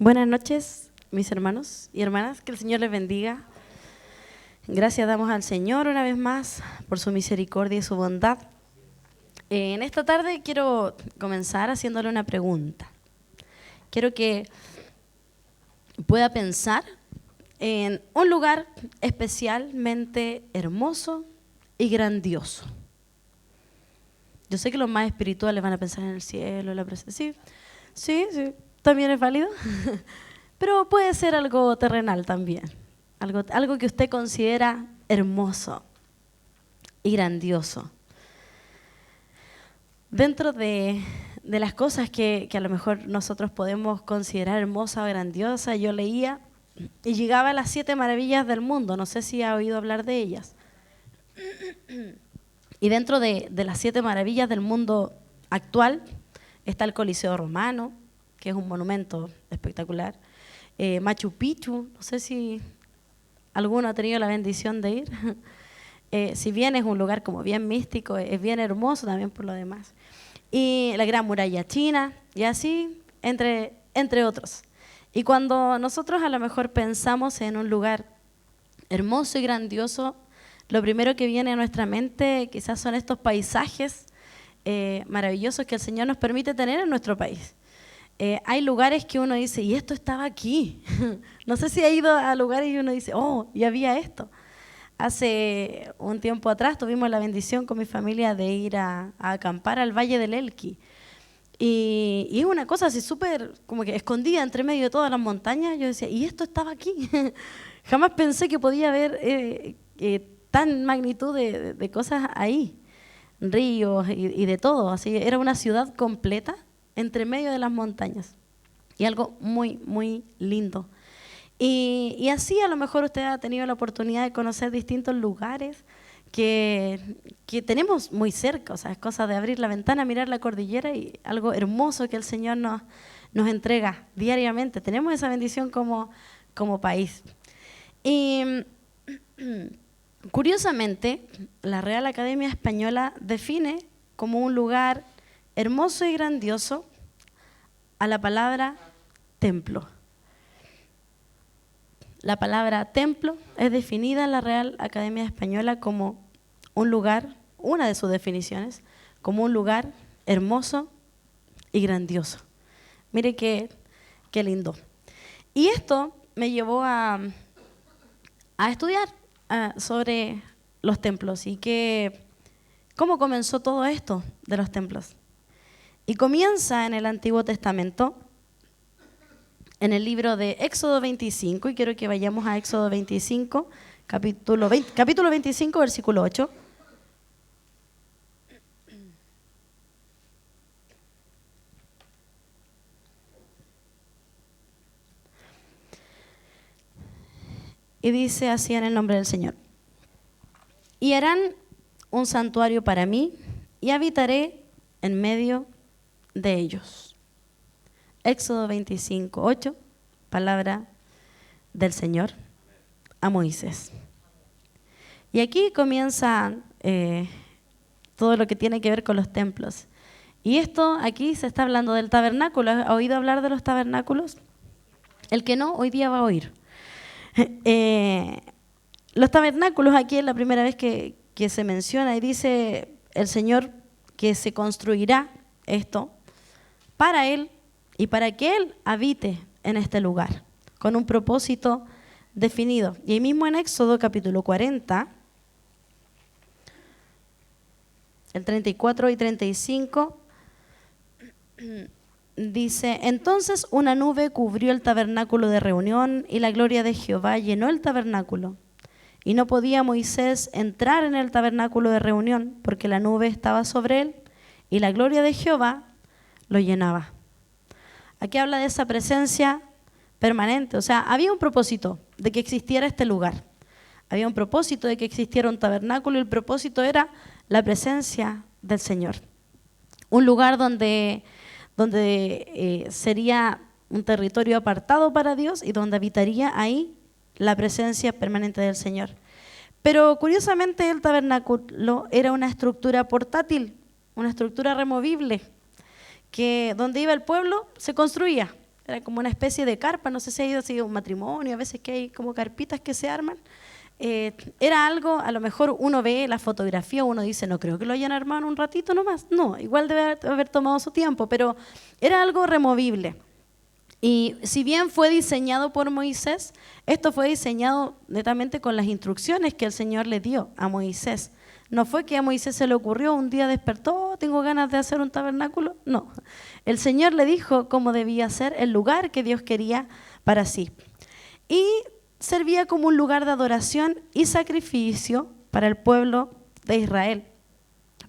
Buenas noches, mis hermanos y hermanas, que el Señor les bendiga. Gracias damos al Señor una vez más por su misericordia y su bondad. En esta tarde quiero comenzar haciéndole una pregunta. Quiero que pueda pensar en un lugar especialmente hermoso y grandioso. Yo sé que los más espirituales van a pensar en el cielo, en la presencia. Sí, también es válido. Pero puede ser algo terrenal también. Algo que usted considera hermoso y grandioso. Dentro de las cosas que a lo mejor nosotros podemos considerar hermosa o grandiosa, yo leía y llegaba a las 7 maravillas del mundo. No sé si ha oído hablar de ellas. Y dentro de las 7 maravillas del mundo actual está el Coliseo Romano, que es un monumento espectacular. Machu Picchu, no sé si alguno ha tenido la bendición de ir. Si bien es un lugar como bien místico, es bien hermoso también por lo demás. Y la Gran Muralla China, y así, entre otros. Y cuando nosotros a lo mejor pensamos en un lugar hermoso y grandioso, lo primero que viene a nuestra mente quizás son estos paisajes maravillosos que el Señor nos permite tener en nuestro país. Hay lugares que uno dice, y esto estaba aquí. No sé si ha ido a lugares y uno dice, oh, y había esto. Hace un tiempo atrás tuvimos la bendición con mi familia de ir a acampar al Valle del Elqui. Y es una cosa así súper como que escondida entre medio de todas las montañas. Yo decía, y esto estaba aquí. Jamás pensé que podía haber tan magnitud de cosas ahí. Ríos y de todo. Así, era una ciudad completa entre medio de las montañas. Y algo muy, muy lindo. Y así a lo mejor usted ha tenido la oportunidad de conocer distintos lugares que tenemos muy cerca. O sea, es cosa de abrir la ventana, mirar la cordillera y algo hermoso que el Señor nos entrega diariamente. Tenemos esa bendición como país. Y curiosamente, la Real Academia Española define como un lugar hermoso y grandioso a la palabra templo. La palabra templo es definida en la Real Academia Española como un lugar, una de sus definiciones, como un lugar hermoso y grandioso. Mire qué lindo. Y esto me llevó a estudiar sobre los templos y cómo comenzó todo esto de los templos. Y comienza en el Antiguo Testamento, en el libro de Éxodo 25, y quiero que vayamos a Éxodo 25, capítulo 25, versículo 8. Y dice así en el nombre del Señor. Y harán un santuario para mí y habitaré en medio de ellos. Éxodo 25, 8, palabra del Señor a Moisés. Y aquí comienza todo lo que tiene que ver con los templos. Y esto aquí se está hablando del tabernáculo. ¿Ha oído hablar de los tabernáculos? El que no, hoy día va a oír. Los tabernáculos aquí es la primera vez que se menciona y dice el Señor que se construirá esto para Él y para que Él habite en este lugar, con un propósito definido. Y ahí mismo en Éxodo capítulo 40, el 34 y 35, dice, entonces una nube cubrió el tabernáculo de reunión y la gloria de Jehová llenó el tabernáculo. Y no podía Moisés entrar en el tabernáculo de reunión porque la nube estaba sobre él y la gloria de Jehová lo llenaba. Aquí habla de esa presencia permanente. O sea, había un propósito de que existiera este lugar. Había un propósito de que existiera un tabernáculo y el propósito era la presencia del Señor. Un lugar donde sería un territorio apartado para Dios y donde habitaría ahí la presencia permanente del Señor. Pero curiosamente el tabernáculo era una estructura portátil, una estructura removible, que donde iba el pueblo se construía era como una especie de carpa, no sé si ha ido así un matrimonio, a veces que hay como carpitas que se arman. Era algo, a lo mejor uno ve la fotografía, uno dice, no creo que lo hayan armado en un ratito nomás. No, igual debe haber tomado su tiempo, pero era algo removible. Y si bien fue diseñado por Moisés, esto fue diseñado netamente con las instrucciones que el Señor le dio a Moisés. No fue que a Moisés se le ocurrió, un día despertó, tengo ganas de hacer un tabernáculo. No, el Señor le dijo cómo debía ser el lugar que Dios quería para sí. Y servía como un lugar de adoración y sacrificio para el pueblo de Israel.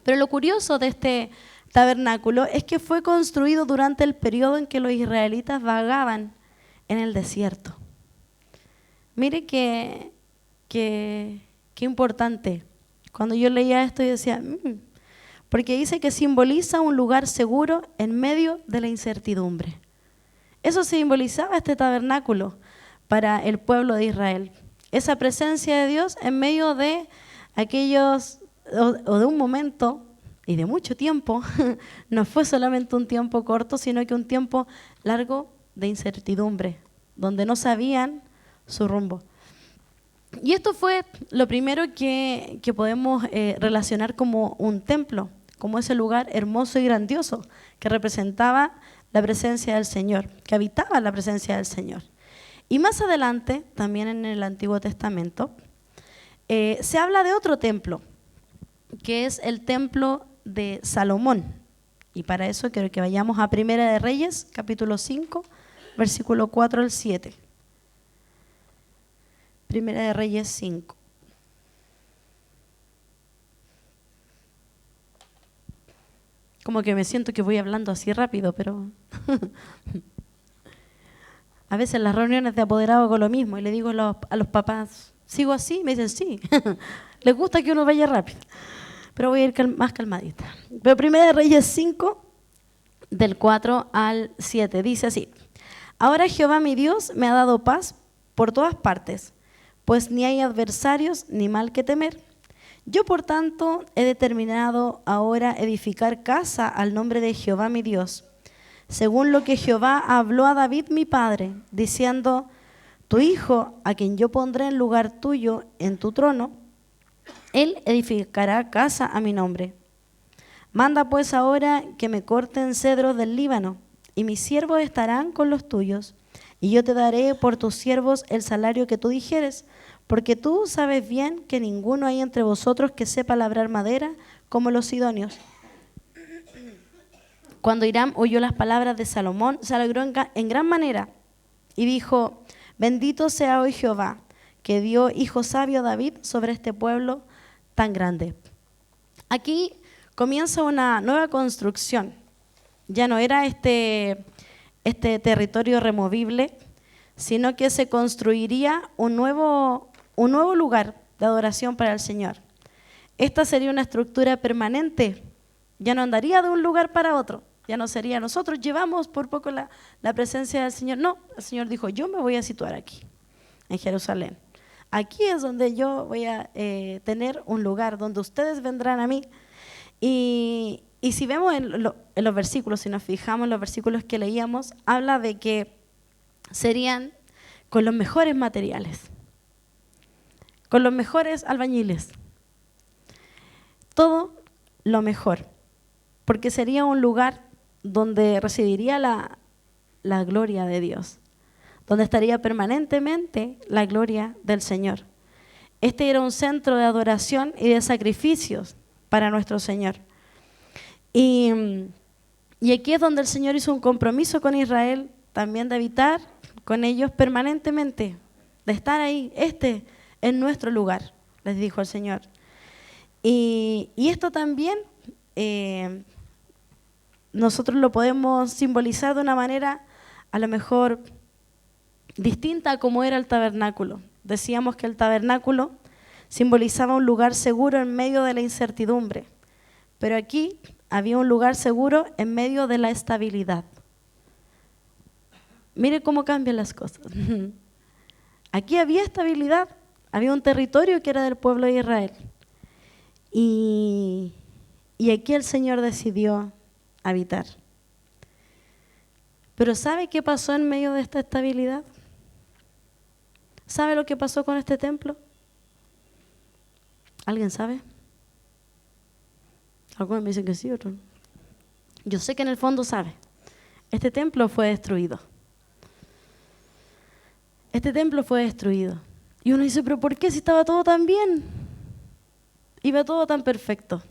Pero lo curioso de este tabernáculo es que fue construido durante el periodo en que los israelitas vagaban en el desierto. Mire qué importante. Cuando yo leía esto yo decía, porque dice que simboliza un lugar seguro en medio de la incertidumbre. Eso simbolizaba este tabernáculo para el pueblo de Israel. Esa presencia de Dios en medio de aquellos, o de un momento y de mucho tiempo, no fue solamente un tiempo corto, sino que un tiempo largo de incertidumbre, donde no sabían su rumbo. Y esto fue lo primero que podemos relacionar como un templo, como ese lugar hermoso y grandioso que representaba la presencia del Señor, que habitaba la presencia del Señor. Y más adelante, también en el Antiguo Testamento, se habla de otro templo, que es el templo de Salomón. Y para eso quiero que vayamos a Primera de Reyes, capítulo 5, versículo 4 al 7. Primera de Reyes 5. Como que me siento que voy hablando así rápido, pero a veces en las reuniones de apoderados hago lo mismo y le digo a los papás, ¿sigo así? Me dicen sí. Les gusta que uno vaya rápido, pero voy a ir más calmadita. Pero Primera de Reyes 5, del 4 al 7, dice así: Ahora Jehová mi Dios me ha dado paz por todas partes, pues ni hay adversarios ni mal que temer. Yo, por tanto, he determinado ahora edificar casa al nombre de Jehová mi Dios, según lo que Jehová habló a David mi padre, diciendo: Tu hijo, a quien yo pondré en lugar tuyo en tu trono, él edificará casa a mi nombre. Manda pues ahora que me corten cedros del Líbano, y mis siervos estarán con los tuyos, y yo te daré por tus siervos el salario que tú dijeres, porque tú sabes bien que ninguno hay entre vosotros que sepa labrar madera como los sidonios. Cuando Hiram oyó las palabras de Salomón, se alegró en gran manera y dijo: Bendito sea hoy Jehová, que dio hijo sabio a David sobre este pueblo tan grande. Aquí comienza una nueva construcción. Ya no era este territorio removible, sino que se construiría un nuevo lugar de adoración para el Señor. Esta sería una estructura permanente, ya no andaría de un lugar para otro, ya no sería nosotros llevamos por poco la presencia del Señor. No, el Señor dijo: yo me voy a situar aquí, en Jerusalén. Aquí es donde yo voy a tener un lugar, donde ustedes vendrán a mí. Y si vemos en los versículos, si nos fijamos en los versículos que leíamos, habla de que serían con los mejores materiales, con los mejores albañiles, todo lo mejor, porque sería un lugar donde residiría la gloria de Dios, donde estaría permanentemente la gloria del Señor. Este era un centro de adoración y de sacrificios para nuestro Señor. Y aquí es donde el Señor hizo un compromiso con Israel, también de habitar con ellos permanentemente, de estar ahí. Este es nuestro lugar, les dijo el Señor. Y esto también nosotros lo podemos simbolizar de una manera a lo mejor distinta a como era el tabernáculo. Decíamos que el tabernáculo simbolizaba un lugar seguro en medio de la incertidumbre, pero aquí había un lugar seguro en medio de la estabilidad. Mire cómo cambian las cosas. Aquí había estabilidad, había un territorio que era del pueblo de Israel. Y aquí el Señor decidió habitar. Pero ¿sabe qué pasó en medio de esta estabilidad? ¿Sabe lo que pasó con este templo? ¿Alguien sabe? Algunos me dicen que sí, otros no. Yo sé que en el fondo sabe. Este templo fue destruido. Este templo fue destruido. Y uno dice, ¿pero por qué si estaba todo tan bien? Iba todo tan perfecto.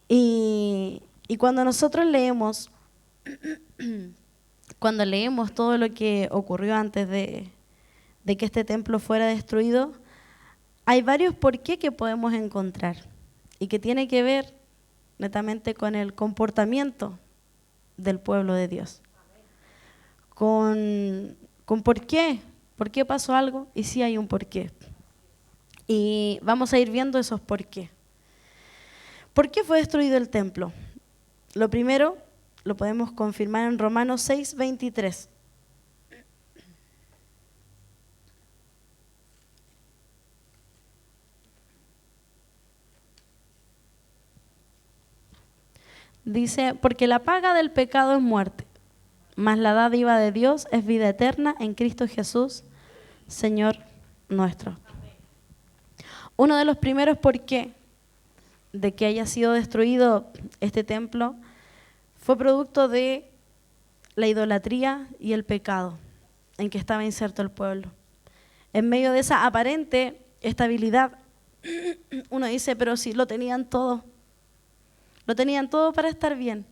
Y cuando nosotros leemos, cuando leemos todo lo que ocurrió antes de que este templo fuera destruido, hay varios por qué que podemos encontrar y que tiene que ver netamente con el comportamiento del pueblo de Dios. Con por qué pasó algo y sí hay un por qué. Y vamos a ir viendo esos por qué. ¿Por qué fue destruido el templo? Lo primero lo podemos confirmar en Romanos 6:23. Dice, porque la paga del pecado es muerte, mas la dádiva de Dios es vida eterna en Cristo Jesús, Señor nuestro. Uno de los primeros por qué de que haya sido destruido este templo fue producto de la idolatría y el pecado en que estaba inserto el pueblo. En medio de esa aparente estabilidad, uno dice, pero si lo tenían todo para estar bien.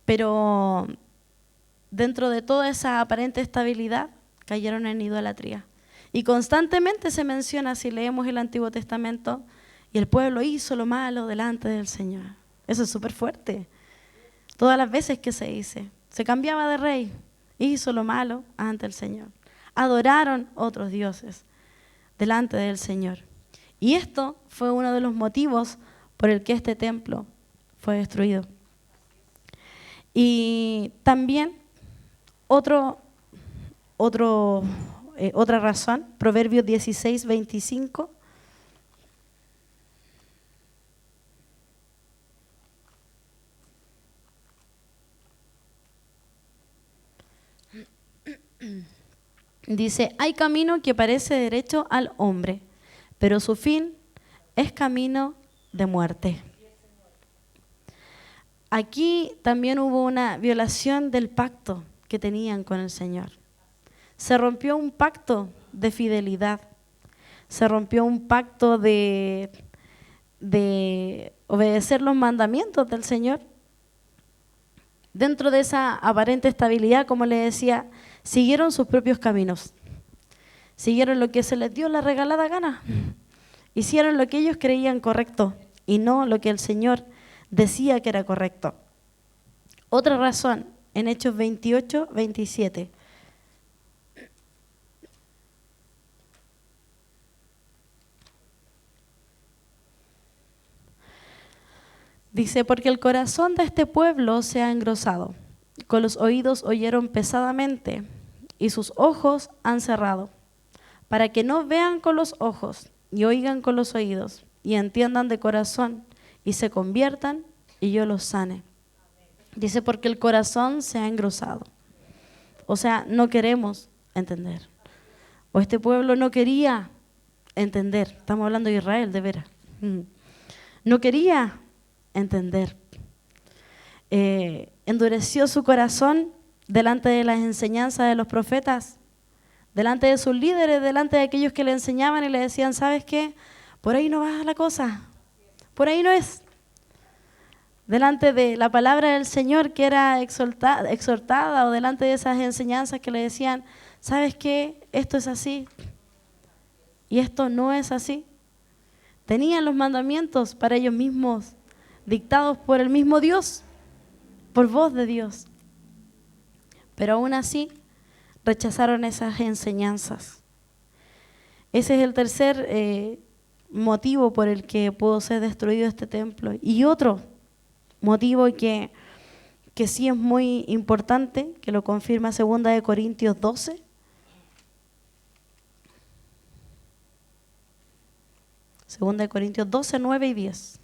Pero dentro de toda esa aparente estabilidad, cayeron en idolatría. Y constantemente se menciona, si leemos el Antiguo Testamento, y el pueblo hizo lo malo delante del Señor. Eso es súper fuerte. Todas las veces que se dice, se cambiaba de rey, hizo lo malo ante el Señor. Adoraron otros dioses delante del Señor. Y esto fue uno de los motivos por el que este templo fue destruido. Y también otra razón, Proverbios 16:25. Dice, hay camino que parece derecho al hombre, pero su fin es camino de muerte. Aquí también hubo una violación del pacto que tenían con el Señor. Se rompió un pacto de fidelidad, se rompió un pacto de obedecer los mandamientos del Señor. Dentro de esa aparente estabilidad, como le decía, siguieron sus propios caminos, siguieron lo que se les dio la regalada gana, hicieron lo que ellos creían correcto y no lo que el Señor decía que era correcto. Otra razón, en Hechos 28:27. Dice, porque el corazón de este pueblo se ha engrosado, con los oídos oyeron pesadamente y sus ojos han cerrado, para que no vean con los ojos y oigan con los oídos y entiendan de corazón y se conviertan y yo los sane. Dice, porque el corazón se ha engrosado. O sea, no queremos entender. O este pueblo no quería entender. Estamos hablando de Israel, de veras. No quería entender. Endureció su corazón delante de las enseñanzas de los profetas, delante de sus líderes, delante de aquellos que le enseñaban y le decían, ¿sabes qué? Por ahí no va la cosa, por ahí no es. Delante de la palabra del Señor que era exhortada o delante de esas enseñanzas que le decían, ¿sabes qué? Esto es así y esto no es así. Tenían los mandamientos para ellos mismos, dictados por el mismo Dios, por voz de Dios. Pero aún así rechazaron esas enseñanzas. Ese es el tercer motivo por el que pudo ser destruido este templo. Y otro motivo que sí es muy importante, que lo confirma 2 Corintios 12. Segunda de Corintios 12, 9 y 10.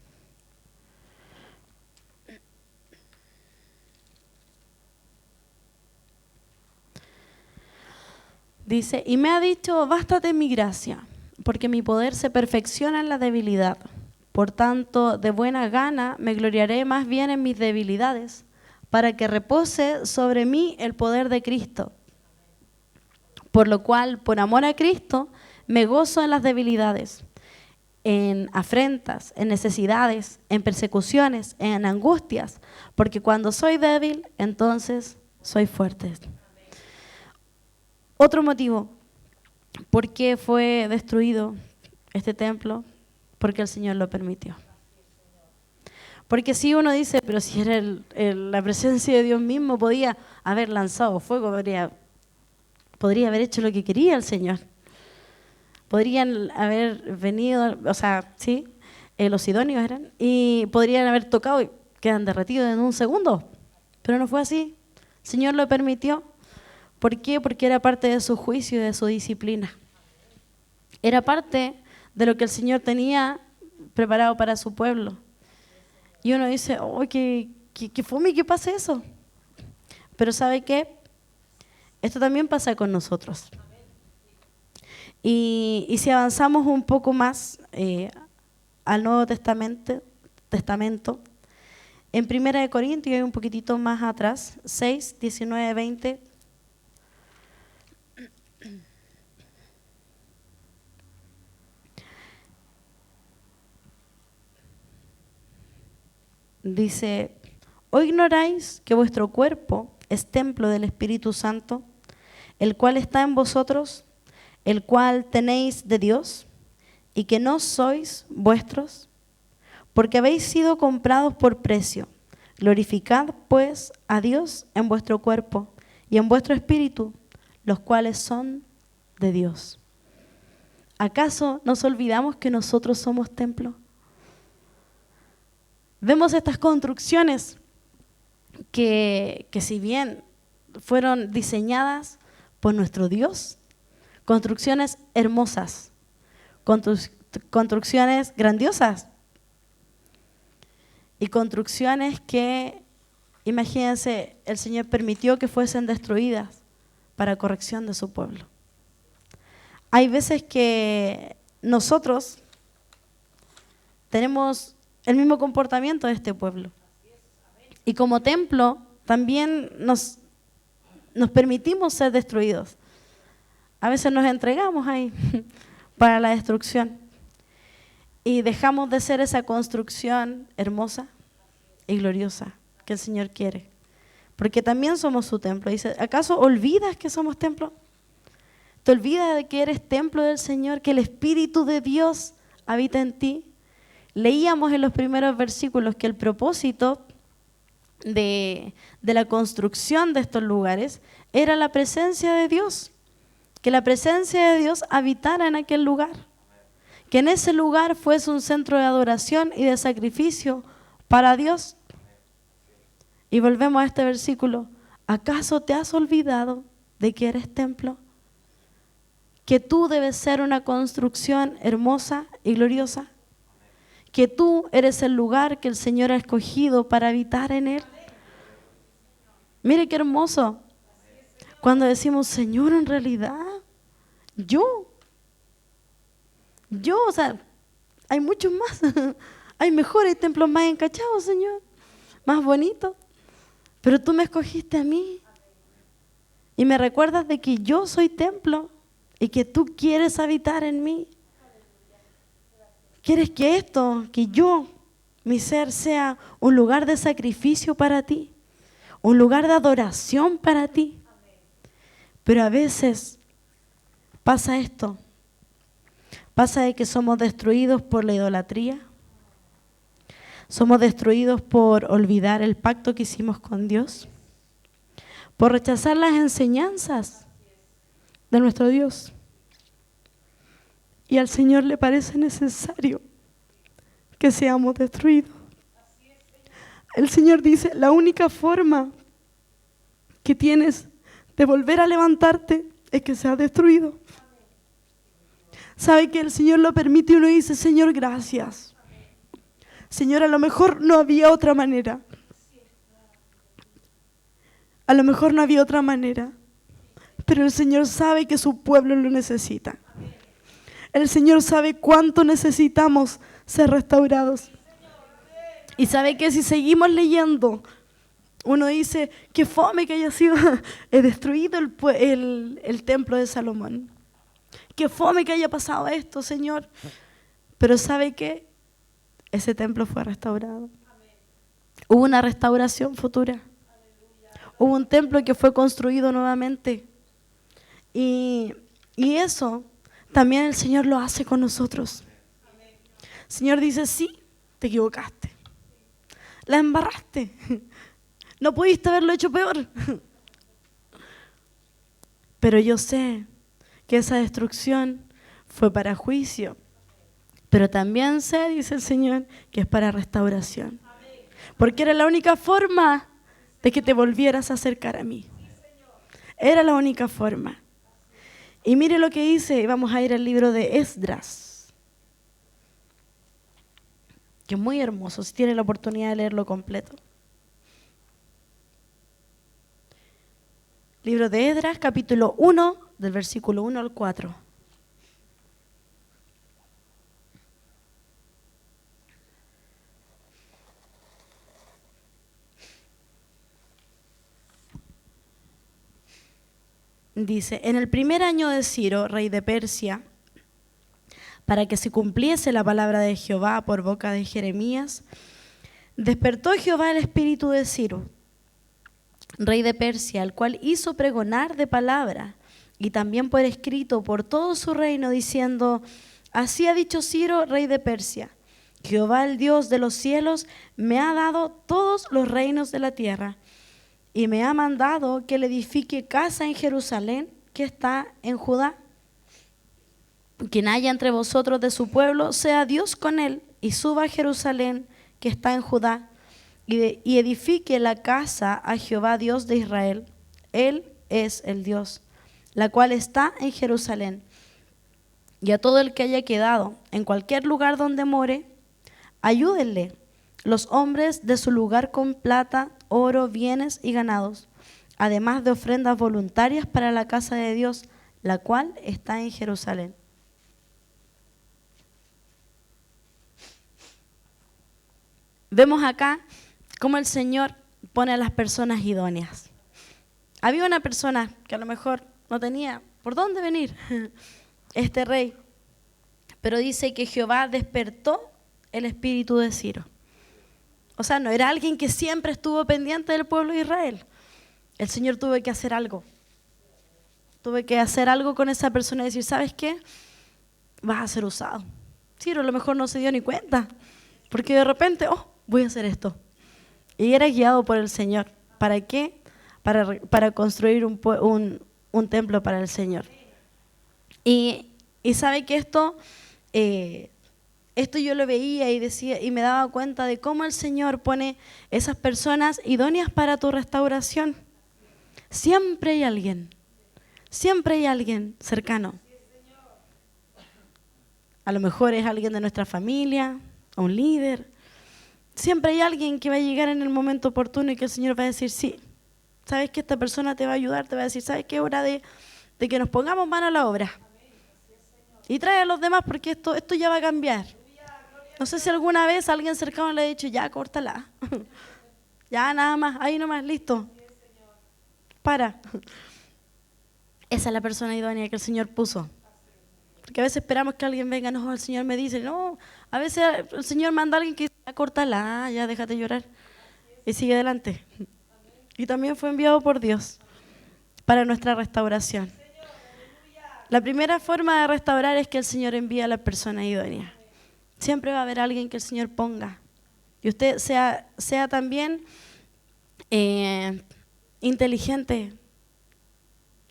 Dice, y me ha dicho, bástate mi gracia, porque mi poder se perfecciona en la debilidad. Por tanto, de buena gana me gloriaré más bien en mis debilidades, para que repose sobre mí el poder de Cristo. Por lo cual, por amor a Cristo, me gozo en las debilidades, en afrentas, en necesidades, en persecuciones, en angustias, porque cuando soy débil, entonces soy fuerte. Otro motivo, ¿por qué fue destruido este templo? Porque el Señor lo permitió. Porque si uno dice, pero si era la presencia de Dios mismo, podía haber lanzado fuego, podría haber hecho lo que quería el Señor. Podrían haber venido, o sea, sí, los sidonios eran, y podrían haber tocado y quedan derretidos en un segundo. Pero no fue así. El Señor lo permitió. ¿Por qué? Porque era parte de su juicio y de su disciplina. Era parte de lo que el Señor tenía preparado para su pueblo. Y uno dice, oh, que fome que pase eso. Pero ¿sabe qué? Esto también pasa con nosotros. Y si avanzamos un poco más al Nuevo Testamento, en 1 Corintios y un poquitito más atrás, 6, 19, 20, dice, ¿o ignoráis que vuestro cuerpo es templo del Espíritu Santo, el cual está en vosotros, el cual tenéis de Dios, y que no sois vuestros? Porque habéis sido comprados por precio. Glorificad, pues, a Dios en vuestro cuerpo y en vuestro espíritu, los cuales son de Dios. ¿Acaso nos olvidamos que nosotros somos templo? Vemos estas construcciones que si bien fueron diseñadas por nuestro Dios, construcciones hermosas, construcciones grandiosas y construcciones que, imagínense, el Señor permitió que fuesen destruidas para corrección de su pueblo. Hay veces que nosotros tenemos el mismo comportamiento de este pueblo. Y como templo también nos permitimos ser destruidos. A veces nos entregamos ahí para la destrucción. Y dejamos de ser esa construcción hermosa y gloriosa que el Señor quiere. Porque también somos su templo. Dice, ¿acaso olvidas que somos templo? ¿Te olvidas de que eres templo del Señor, que el Espíritu de Dios habita en ti? Leíamos en los primeros versículos que el propósito de la construcción de estos lugares era la presencia de Dios, que la presencia de Dios habitara en aquel lugar, que en ese lugar fuese un centro de adoración y de sacrificio para Dios. Y volvemos a este versículo, ¿acaso te has olvidado de que eres templo? Que tú debes ser una construcción hermosa y gloriosa, que tú eres el lugar que el Señor ha escogido para habitar en Él. Mire qué hermoso cuando decimos, Señor, en realidad, yo, o sea, hay muchos más, hay mejores templos más encachados, Señor, más bonitos, pero tú me escogiste a mí y me recuerdas de que yo soy templo y que tú quieres habitar en mí. ¿Quieres que yo, mi ser, sea un lugar de sacrificio para ti? Un lugar de adoración para ti. Pero a veces pasa esto. Pasa de que somos destruidos por la idolatría. Somos destruidos por olvidar el pacto que hicimos con Dios. Por rechazar las enseñanzas de nuestro Dios. Y al Señor le parece necesario que seamos destruidos. El Señor dice, la única forma que tienes de volver a levantarte es que seas destruido. ¿Sabe que el Señor lo permite y uno dice, Señor, gracias? Señor, a lo mejor no había otra manera. A lo mejor no había otra manera. pero el Señor sabe que su pueblo lo necesita. El Señor sabe cuánto necesitamos ser restaurados. Y sabe que si seguimos leyendo, uno dice, qué fome que haya sido destruido el templo de Salomón. Qué fome que haya pasado esto, Señor. Pero ¿sabe qué? Ese templo fue restaurado. Hubo una restauración futura. Hubo un templo que fue construido nuevamente. Y eso también el Señor lo hace con nosotros. El Señor dice, sí, te equivocaste. La embarraste. No pudiste haberlo hecho peor. Pero yo sé que esa destrucción fue para juicio. Pero también sé, dice el Señor, que es para restauración. Porque era la única forma de que te volvieras a acercar a mí. Era la única forma. Y mire lo que dice, vamos a ir al libro de Esdras, que es muy hermoso, si tiene la oportunidad de leerlo completo. Libro de Esdras, capítulo 1, del versículo 1 al 4. Dice, en el primer año de Ciro, rey de Persia, para que se cumpliese la palabra de Jehová por boca de Jeremías, despertó Jehová el espíritu de Ciro, rey de Persia, el cual hizo pregonar de palabra y también por escrito por todo su reino, diciendo, así ha dicho Ciro, rey de Persia, Jehová el Dios de los cielos me ha dado todos los reinos de la tierra y me ha mandado que le edifique casa en Jerusalén, que está en Judá. Quien haya entre vosotros de su pueblo, sea Dios con él, y suba a Jerusalén, que está en Judá, y edifique la casa a Jehová Dios de Israel. Él es el Dios, la cual está en Jerusalén. Y a todo el que haya quedado en cualquier lugar donde more, ayúdenle los hombres de su lugar con plata, oro, bienes y ganados, además de ofrendas voluntarias para la casa de Dios, la cual está en Jerusalén. Vemos acá cómo el Señor pone a las personas idóneas. Había una persona que a lo mejor no tenía por dónde venir, este rey, pero dice que Jehová despertó el espíritu de Ciro. O sea, no era alguien que siempre estuvo pendiente del pueblo de Israel. El Señor tuvo que hacer algo. Tuve que hacer algo con esa persona y decir, ¿sabes qué? Vas a ser usado. Ciro a lo mejor no se dio ni cuenta, porque de repente, voy a hacer esto. Y era guiado por el Señor. ¿Para qué? Para construir un templo para el Señor. Y sabe que esto yo lo veía y decía y me daba cuenta de cómo el Señor pone esas personas idóneas para tu restauración. Siempre hay alguien cercano. A lo mejor es alguien de nuestra familia, un líder. Siempre hay alguien que va a llegar en el momento oportuno y que el Señor va a decir, sí, sabes que esta persona te va a ayudar, te va a decir, sabes que es hora de que nos pongamos mano a la obra. Y trae a los demás porque esto ya va a cambiar. No sé si alguna vez alguien cercano le ha dicho, ya, córtala. Ya, nada más, ahí nomás, listo. Para. Esa es la persona idónea que el Señor puso. Porque a veces esperamos que alguien venga, no, el Señor me dice, no. A veces el Señor manda a alguien que dice, ya, córtala, ya, déjate llorar. Y sigue adelante. Y también fue enviado por Dios para nuestra restauración. La primera forma de restaurar es que el Señor envía a la persona idónea. Siempre va a haber alguien que el Señor ponga. Y usted sea también inteligente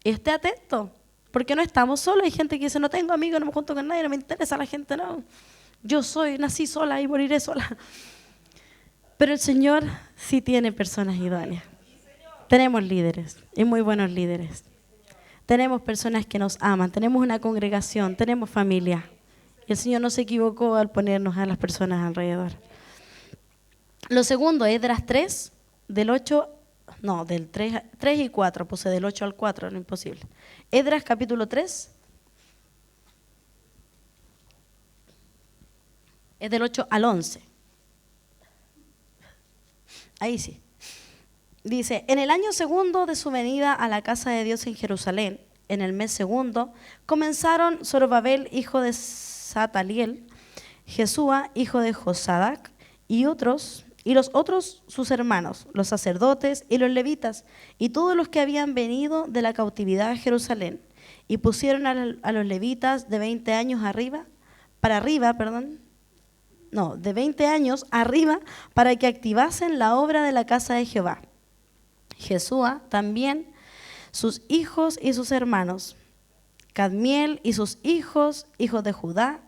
y esté atento, porque no estamos solos. Hay gente que dice, no tengo amigos, no me junto con nadie, no me interesa la gente, no. Yo nací sola y moriré sola. Pero el Señor sí tiene personas idóneas. Tenemos líderes y muy buenos líderes. Tenemos personas que nos aman, tenemos una congregación, tenemos familia. Y el Señor no se equivocó al ponernos a las personas alrededor. Lo segundo, Esdras 3, del 8 no, del 3 y 4, puse del 8 al 4, no imposible. Esdras capítulo 3, es del 8 al 11. Ahí sí. Dice, en el año segundo de su venida a la casa de Dios en Jerusalén, en el mes segundo, comenzaron Zorobabel, hijo de Sataliel, Jesúa, hijo de Josadac, y los otros sus hermanos, los sacerdotes y los levitas, y todos los que habían venido de la cautividad a Jerusalén, y pusieron a los levitas de 20 años de 20 años arriba, para que activasen la obra de la casa de Jehová. Jesúa también, sus hijos y sus hermanos, Cadmiel y sus hijos, hijos de Judá,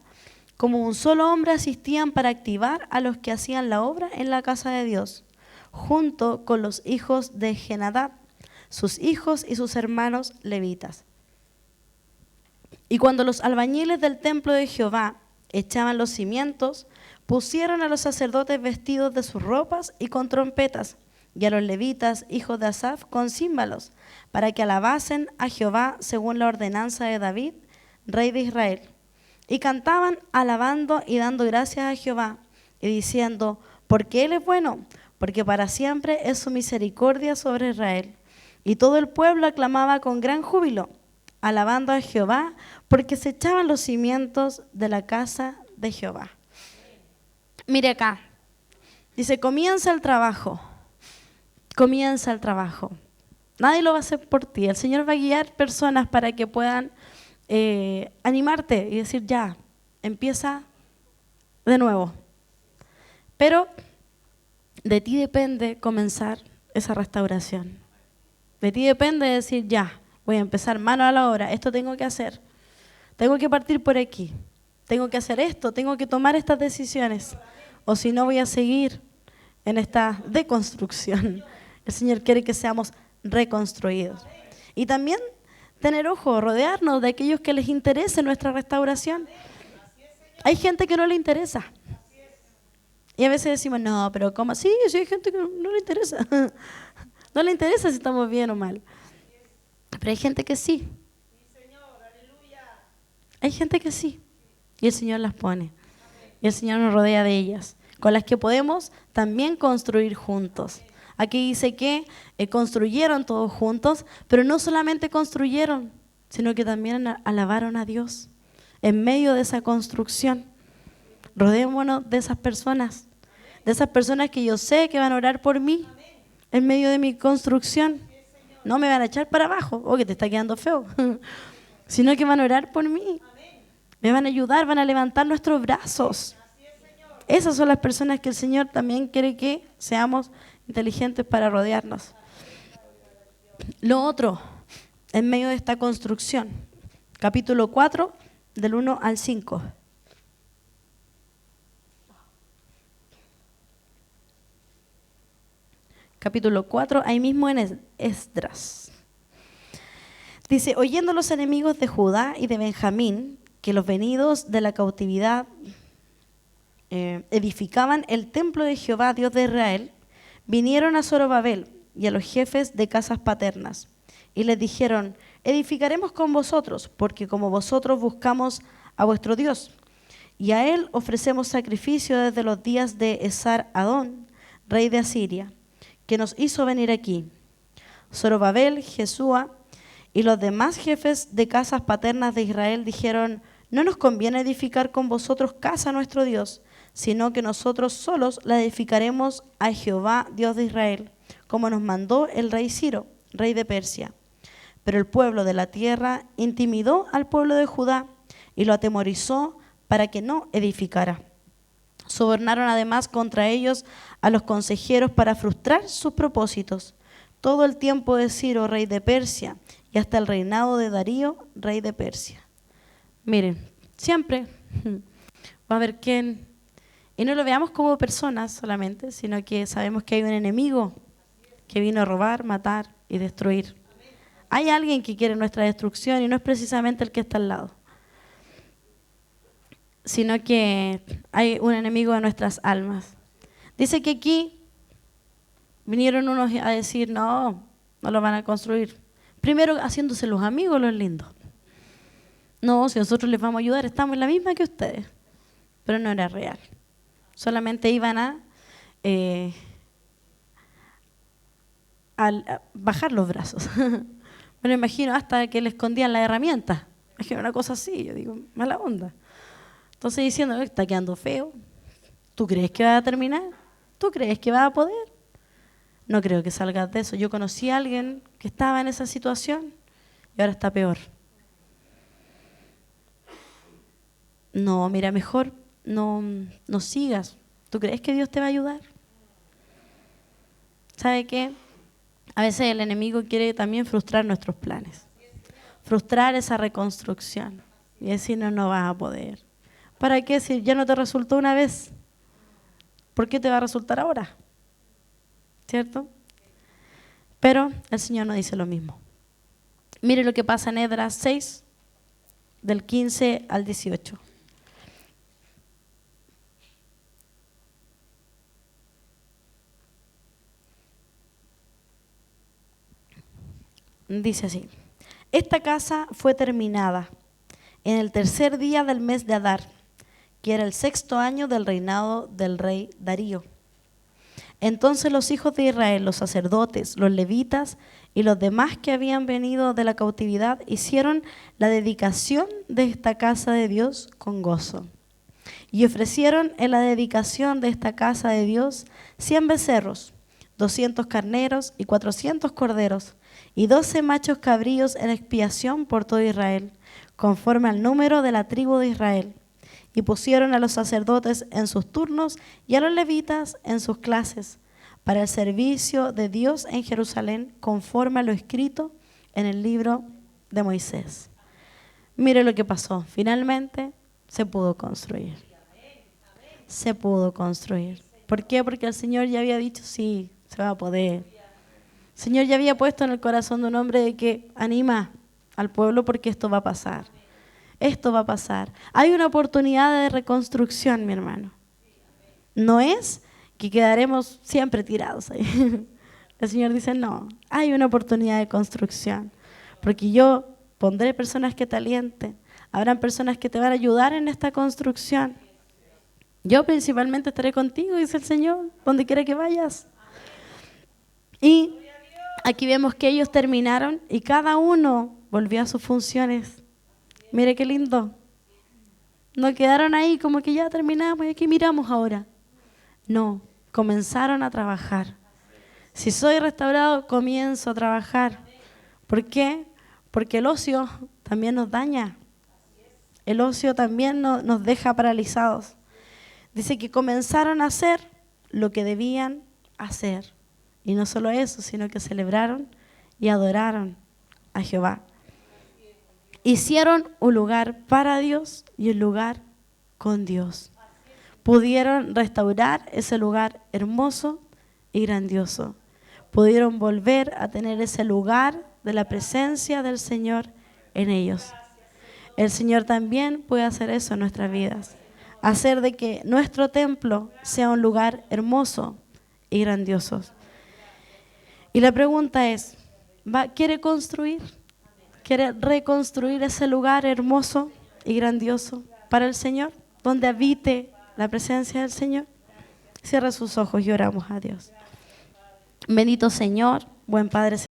como un solo hombre asistían para activar a los que hacían la obra en la casa de Dios, junto con los hijos de Jenadab, sus hijos y sus hermanos levitas. Y cuando los albañiles del templo de Jehová echaban los cimientos, pusieron a los sacerdotes vestidos de sus ropas y con trompetas, y a los levitas, hijos de Asaf, con címbalos, para que alabasen a Jehová según la ordenanza de David, rey de Israel. Y cantaban alabando y dando gracias a Jehová, y diciendo, porque Él es bueno, porque para siempre es su misericordia sobre Israel. Y todo el pueblo aclamaba con gran júbilo, alabando a Jehová, porque se echaban los cimientos de la casa de Jehová. Mire acá, dice, comienza el trabajo. Comienza el trabajo. Nadie lo va a hacer por ti. El Señor va a guiar personas para que puedan animarte y decir, ya, empieza de nuevo. Pero de ti depende comenzar esa restauración. De ti depende decir, ya, voy a empezar mano a la obra. Esto tengo que hacer. Tengo que partir por aquí. Tengo que hacer esto. Tengo que tomar estas decisiones. O si no, voy a seguir en esta deconstrucción. El Señor quiere que seamos reconstruidos. Y también tener ojo, rodearnos de aquellos que les interese nuestra restauración. Hay gente que no le interesa. Y a veces decimos, no, pero ¿cómo? Sí, hay gente que no le interesa. No le interesa si estamos bien o mal. Pero hay gente que sí. Hay gente que sí. Y el Señor las pone. Y el Señor nos rodea de ellas, con las que podemos también construir juntos. Aquí dice que construyeron todos juntos, pero no solamente construyeron, sino que también alabaron a Dios en medio de esa construcción. Rodémonos de esas personas que yo sé que van a orar por mí en medio de mi construcción. No me van a echar para abajo, que te está quedando feo, sino que van a orar por mí. Me van a ayudar, van a levantar nuestros brazos. Esas son las personas que el Señor también quiere que seamos inteligentes para rodearnos. Lo otro, en medio de esta construcción, capítulo 4, del 1 al 5. Capítulo 4, ahí mismo en Esdras. Dice, oyendo los enemigos de Judá y de Benjamín, que los venidos de la cautividad edificaban el templo de Jehová, Dios de Israel, vinieron a Zorobabel y a los jefes de casas paternas y les dijeron, edificaremos con vosotros, porque como vosotros buscamos a vuestro Dios, y a él ofrecemos sacrificio desde los días de Esar-Adón, rey de Asiria, que nos hizo venir aquí. Zorobabel, Jesúa y los demás jefes de casas paternas de Israel dijeron, no nos conviene edificar con vosotros casa a nuestro Dios, sino que nosotros solos la edificaremos a Jehová, Dios de Israel, como nos mandó el rey Ciro, rey de Persia. Pero el pueblo de la tierra intimidó al pueblo de Judá y lo atemorizó para que no edificara. Sobornaron además contra ellos a los consejeros para frustrar sus propósitos. Todo el tiempo de Ciro, rey de Persia, y hasta el reinado de Darío, rey de Persia. Miren, siempre va a haber quien, y no lo veamos como personas solamente, sino que sabemos que hay un enemigo que vino a robar, matar y destruir. Hay alguien que quiere nuestra destrucción y no es precisamente el que está al lado, sino que hay un enemigo de nuestras almas. Dice que aquí vinieron unos a decir, no, no lo van a construir. Primero haciéndose los amigos, los lindos. No, si nosotros les vamos a ayudar, estamos en la misma que ustedes. Pero no era real. Solamente iban a bajar los brazos. Me lo imagino hasta que le escondían las herramientas. Es que una cosa así, yo digo, mala onda. Entonces diciendo, está quedando feo. ¿Tú crees que va a terminar? ¿Tú crees que va a poder? No creo que salgas de eso. Yo conocí a alguien que estaba en esa situación y ahora está peor. No, mira, mejor no sigas. ¿Tú crees que Dios te va a ayudar? ¿Sabe qué? A veces el enemigo quiere también frustrar nuestros planes. Frustrar esa reconstrucción. Y decir, no vas a poder. ¿Para qué? Si ya no te resultó una vez, ¿por qué te va a resultar ahora? ¿Cierto? Pero el Señor nos dice lo mismo. Mire lo que pasa en Esdras 6, del 15 al 18. Dice así: esta casa fue terminada en el tercer día del mes de Adar, que era el 6º año del reinado del rey Darío. Entonces los hijos de Israel, los sacerdotes, los levitas y los demás que habían venido de la cautividad, hicieron la dedicación de esta casa de Dios con gozo. Y ofrecieron en la dedicación de esta casa de Dios 100 becerros, 200 carneros y 400 corderos, y 12 machos cabríos en expiación por todo Israel, conforme al número de la tribu de Israel. Y pusieron a los sacerdotes en sus turnos y a los levitas en sus clases, para el servicio de Dios en Jerusalén, conforme a lo escrito en el libro de Moisés. Mire lo que pasó. Finalmente se pudo construir. Se pudo construir. ¿Por qué? Porque el Señor ya había dicho, sí, se va a poder. El Señor ya había puesto en el corazón de un hombre de que anima al pueblo porque esto va a pasar. Esto va a pasar. Hay una oportunidad de reconstrucción, mi hermano. No es que quedaremos siempre tirados ahí. El Señor dice, no, hay una oportunidad de construcción. Porque yo pondré personas que te alienten. Habrán personas que te van a ayudar en esta construcción. Yo principalmente estaré contigo, dice el Señor, donde quiera que vayas. Y aquí vemos que ellos terminaron y cada uno volvió a sus funciones. Mire qué lindo. No quedaron ahí como que ya terminamos y aquí miramos ahora. No, comenzaron a trabajar. Si soy restaurado, comienzo a trabajar. ¿Por qué? Porque el ocio también nos daña. El ocio también nos deja paralizados. Dice que comenzaron a hacer lo que debían hacer. Y no solo eso, sino que celebraron y adoraron a Jehová. Hicieron un lugar para Dios y un lugar con Dios. Pudieron restaurar ese lugar hermoso y grandioso. Pudieron volver a tener ese lugar de la presencia del Señor en ellos. El Señor también puede hacer eso en nuestras vidas. Hacer de que nuestro templo sea un lugar hermoso y grandioso. Y la pregunta es, ¿quiere construir? ¿Quiere reconstruir ese lugar hermoso y grandioso para el Señor? Donde habite la presencia del Señor. Cierra sus ojos y oramos a Dios. Bendito Señor, buen Padre.